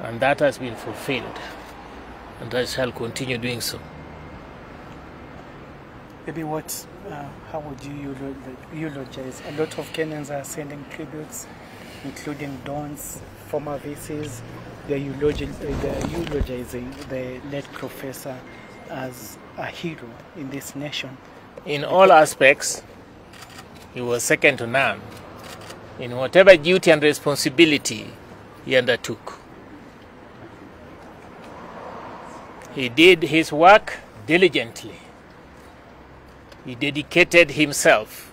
And that has been fulfilled, and I shall continue doing so. Maybe how would you eulogize? A lot of Kenyans are sending tributes, including Don's former VCs. They're eulogizing the late professor as a hero in this nation. In all aspects, he was second to none in whatever duty and responsibility he undertook. He did his work diligently. He dedicated himself.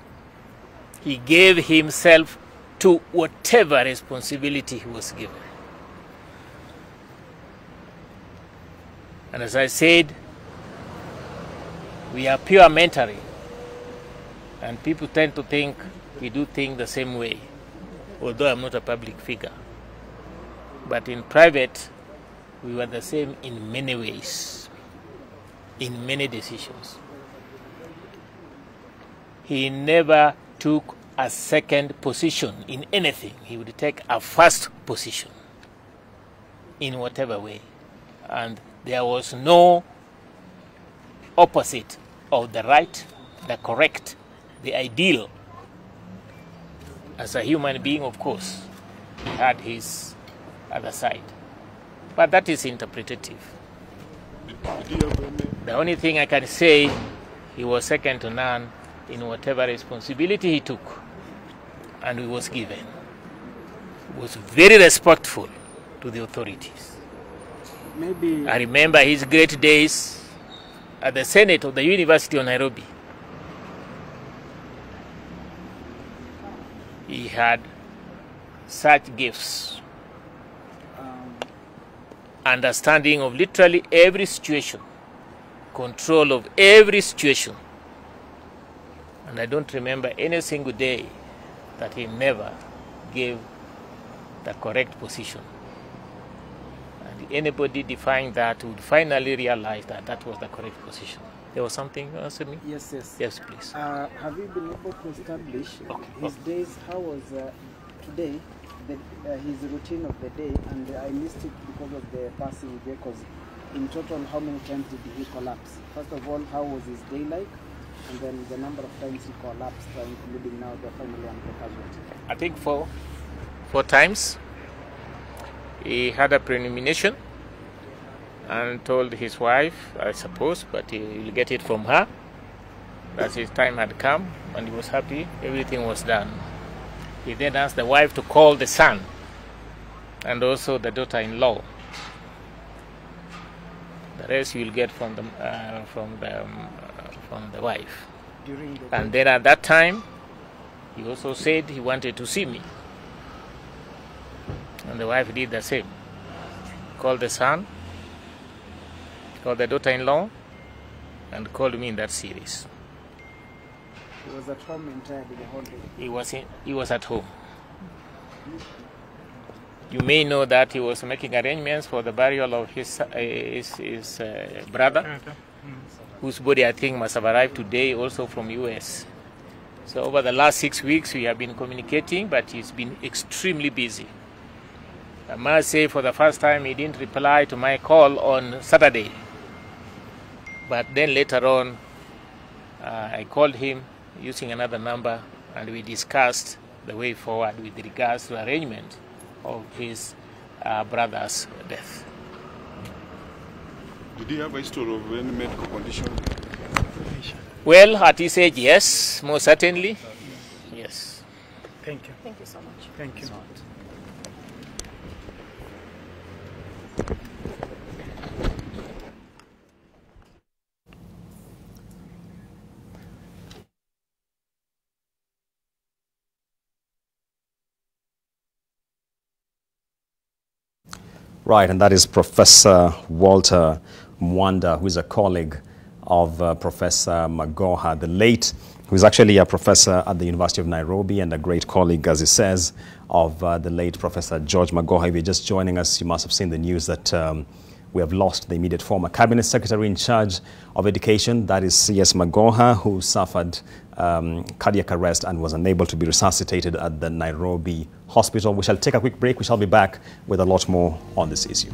He gave himself to whatever responsibility he was given. And as I said, we are pure mentoring, and people tend to think we do things the same way, although I'm not a public figure. But in private, we were the same in many ways, in many decisions. He never took a second position in anything. He would take a first position in whatever way. And there was no opposite of the right, the correct, the ideal. As a human being, of course, he had his other side. But that is interpretative. The only thing I can say, he was second to none in whatever responsibility he took and he was given. He was very respectful to the authorities. Maybe I remember his great days at the Senate of the University of Nairobi. He had such gifts, understanding of literally every situation, control of every situation. And I don't remember any single day that he never gave the correct position. And anybody defying that would finally realize that that was the correct position. There was something you asked me? Yes, yes. Yes, please. Have you been able to establish his days? How was today, his routine of the day? And I missed it because of the passing day, because in total, how many times did he collapse? First of all, how was his day like? And then the number of times he collapsed, including now the family and the casualty. I think four times. He had a premonition and told his wife, I suppose, but he will get it from her, that his time had come, and he was happy, everything was done. He then asked the wife to call the son and also the daughter-in-law. The rest you will get from the wife. And then at that time, he also said he wanted to see me. And the wife did the same. Called the son, called the daughter-in-law, and called me in that series. He was at home entirely the whole day? He was at home. You may know that he was making arrangements for the burial of his brother, whose body I think must have arrived today also from US. So over the last 6 weeks we have been communicating, but he's been extremely busy. I must say for the first time he didn't reply to my call on Saturday. But then later on I called him using another number and we discussed the way forward with regards to arrangement of his brother's death. Did he have a history of any medical condition? Well, at his age, yes, most certainly. Yes. Thank you. Thank you so much. Thank you. Right, and that is Professor Walter Mwanda, who is a colleague of Professor Magoha, the late, who is actually a professor at the University of Nairobi and a great colleague, as he says, of the late Professor George Magoha. If you're just joining us, you must have seen the news that we have lost the immediate former cabinet secretary in charge of education, that is CS Magoha, who suffered cardiac arrest and was unable to be resuscitated at the Nairobi hospital. We shall take a quick break. We shall be back with a lot more on this issue.